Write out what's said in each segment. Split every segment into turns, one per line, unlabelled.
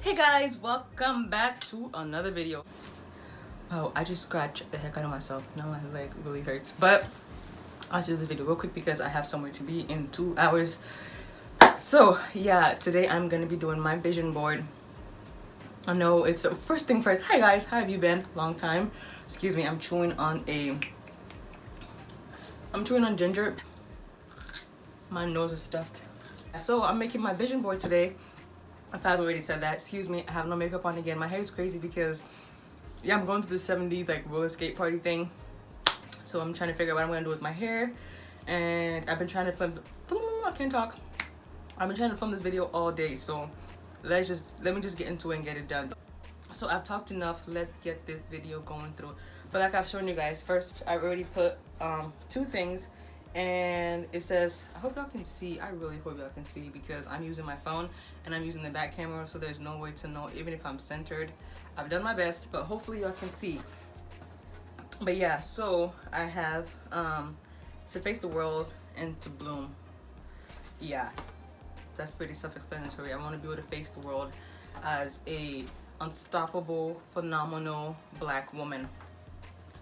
Hey guys, welcome back to another video. Oh, I just scratched the heck out of myself. Now my leg really hurts. But I'll do this video real quick because I have somewhere to be in 2 hours. So yeah, today I'm gonna be doing my vision board. I know it's first thing first. Hi guys, how have you been? Long time. Excuse me, I'm chewing on ginger. My nose is stuffed. So I'm making my vision board today. If I've already said that, excuse me, I have no makeup on again. My hair is crazy because yeah, I'm going to the 70s like roller skate party thing. So I'm trying to figure out what I'm gonna do with my hair. And I've been trying to film, I can't talk. I've been trying to film this video all day, so let me just get into it and get it done. So I've talked enough, let's get this video going through. But like I've shown you guys, first I already put 2 things, and it says, I hope y'all can see, I really hope y'all can see because I'm using my phone and I'm using the back camera, so there's no way to know even if I'm centered. I've done my best, but hopefully y'all can see. But yeah, so I have to face the world and to bloom. Yeah, that's pretty self-explanatory. I want to be able to face the world as a unstoppable, phenomenal black woman.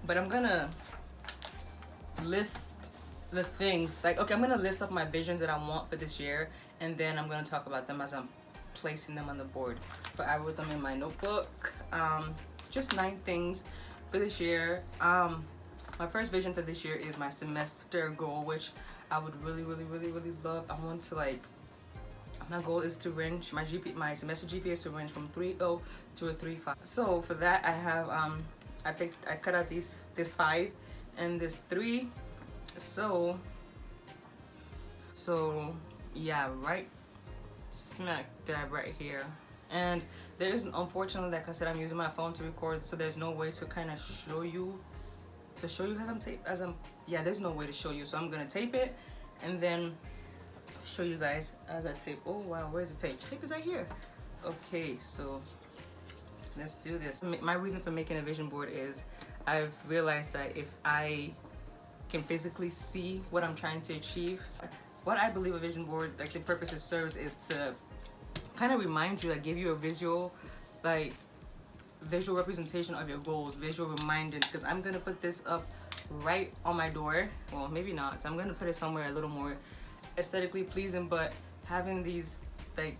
But I'm gonna list the things, like, okay, I'm gonna list off my visions that I want for this year, and then I'm gonna talk about them as I'm placing them on the board. But I wrote them in my notebook. Just 9 things for this year. My first vision for this year is my semester goal, which I would really love. I want to, like, my goal is to range my semester GPA is to range from 3.0 to a 3.5. So for that I have I cut out this 5 and this 3. So yeah, right smack dab right here. And there's, unfortunately, like I said, I'm using my phone to record, so there's no way to kind of show you yeah, there's no way to show you, so I'm gonna tape it and then show you guys as I tape. Oh wow, where's the tape? Tape is right here. Okay, so let's do this. My reason for making a vision board is I've realized that if I can physically see what I'm trying to achieve, what I believe a vision board, like, the purpose it serves is to kind of remind you, like, give you a visual representation of your goals, visual reminder, because I'm gonna put this up right on my door. Well, maybe not. So I'm gonna put it somewhere a little more aesthetically pleasing, but having these, like,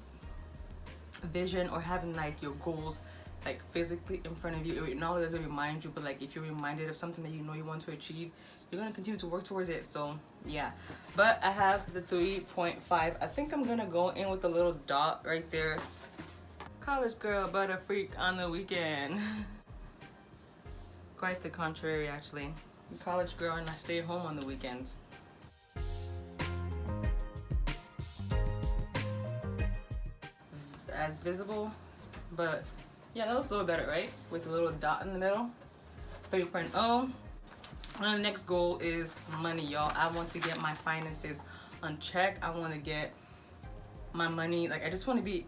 vision or having, like, your goals, like, physically in front of you, it not only does it remind you, but, like, if you're reminded of something that you know you want to achieve, you're gonna continue to work towards it. So yeah, but I have the 3.5. I think I'm gonna go in with a little dot right there. College girl but a freak on the weekend. Quite the contrary, actually. College girl and I stay home on the weekends. As visible, but yeah, that looks a little better, right? With a little dot in the middle. 3.0. And the next goal is money, y'all. I want to get my finances on check. I want to get my money, like, I just want to be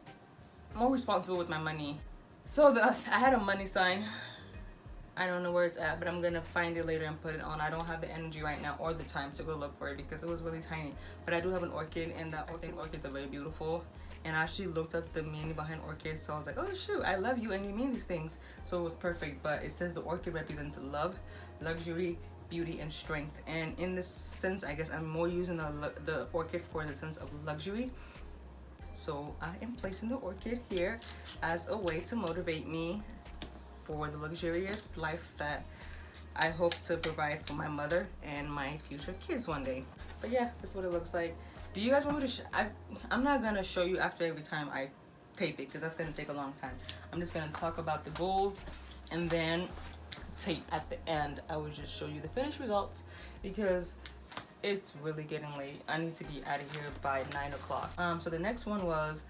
more responsible with my money. So I had a money sign. I don't know where it's at, but I'm gonna find it later and put it on. I don't have the energy right now or the time to go look for it because it was really tiny. But I do have an orchid, and I think orchids are very beautiful. And I actually looked up the meaning behind orchids, so I was like, oh shoot, I love you and you mean these things. So it was perfect. But it says the orchid represents love, luxury, beauty, and strength. And in this sense, I guess I'm more using the orchid for the sense of luxury. So I am placing the orchid here as a way to motivate me for the luxurious life that I hope to provide for my mother and my future kids one day. But yeah, that's what it looks like. Do you guys want me to I'm not gonna show you after every time I tape it because that's gonna take a long time. I'm just gonna talk about the goals and then tape at the end. I will just show you the finished results because it's really getting late. I need to be out of here by 9 o'clock. So the next one was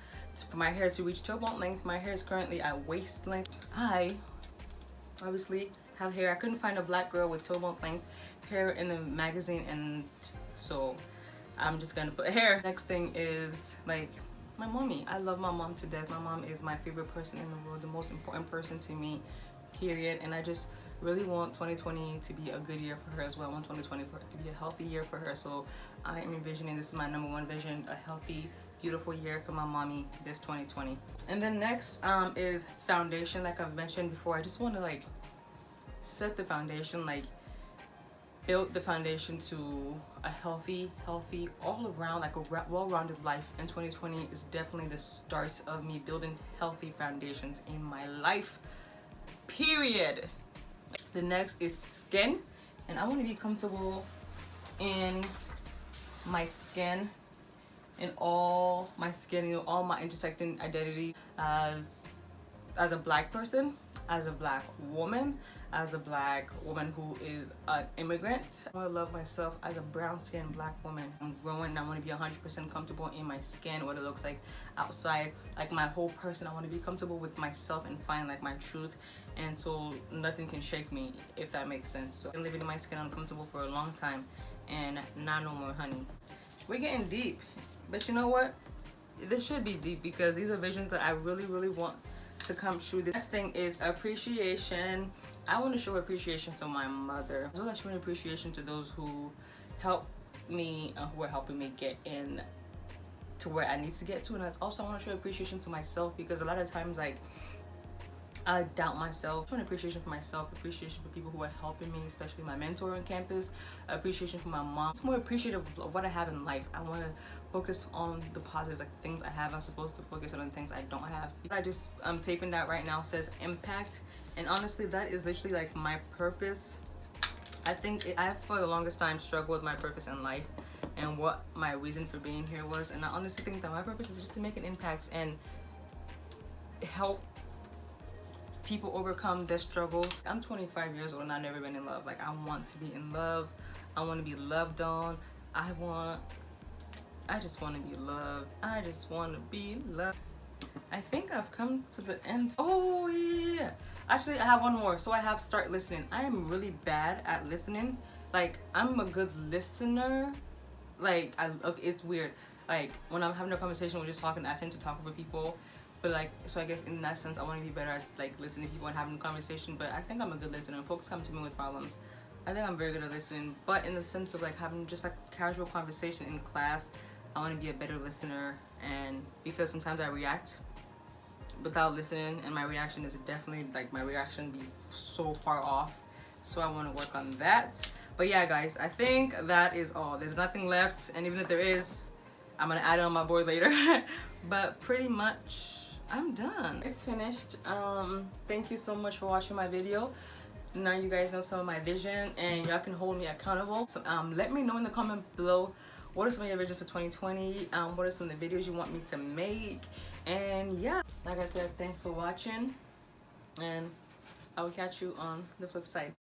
for my hair to reach toe bone length. My hair is currently at waist length. I obviously have hair. I couldn't find a black girl with toe bone length hair in the magazine, and so I'm just gonna put hair. Next thing is, like, my mommy. I love my mom to death. My mom is my favorite person in the world, the most important person to me, period. And I just really want 2020 to be a good year for her as well. I want 2020 to be a healthy year for her. So I am envisioning, this is my #1 vision, a healthy beautiful year for my mommy this 2020. And then next is foundation. Like I've mentioned before, I just want to like set the foundation, like build the foundation to a healthy all around, like a well-rounded life. And 2020 is definitely the start of me building healthy foundations in my life, period. The next is skin, and I want to be comfortable in my skin, in all my skin, you know, all my intersecting identity as a black person, as a black woman, as a black woman who is an immigrant. I want to love myself as a brown-skinned black woman. I'm growing and I want to be 100% comfortable in my skin, what it looks like outside, like my whole person. I want to be comfortable with myself and find like my truth, and so nothing can shake me, if that makes sense. So I've been living in my skin uncomfortable for a long time, and not no more, honey. We're getting deep, but you know what? This should be deep because these are visions that I really want to come true. The next thing is appreciation. I want to show appreciation to my mother, as well as showing appreciation to those who help me, who are helping me get in to where I need to get to. And also I want to show appreciation to myself, because a lot of times like I doubt myself. Showing appreciation for myself, appreciation for people who are helping me, especially my mentor on campus, appreciation for my mom. It's more appreciative of what I have in life. I want to focus on the positives, like things I have. I'm supposed to focus on the things I don't have. I'm taping that right now, says impact, and honestly that is literally like my purpose. I for the longest time struggled with my purpose in life and what my reason for being here was, and I honestly think that my purpose is just to make an impact and help people overcome their struggles. I'm 25 years old and I've never been in love. Like I want to be in love. I want to be loved on. I just want to be loved. I just want to be loved. I think I've come to the end. Oh yeah. Actually, I have one more. So I have start listening. I am really bad at listening. Like I'm a good listener. Like it's weird. Like when I'm having a conversation, we're just talking, I tend to talk over people. But like, so I guess in that sense, I want to be better at like listening to people and having a conversation. But I think I'm a good listener. Folks come to me with problems. I think I'm very good at listening. But in the sense of like having just like casual conversation in class, I want to be a better listener. And because sometimes I react without listening, and my reaction is definitely like my reaction be so far off. So I want to work on that. But yeah, guys, I think that is all. There's nothing left, and even if there is, I'm gonna add it on my board later. But pretty much I'm done. It's finished. Thank you so much for watching my video. Now you guys know some of my vision, and y'all can hold me accountable. So let me know in the comment below, what are some of your visions for 2020? What are some of the videos you want me to make? And yeah, like I said, thanks for watching, and I will catch you on the flip side.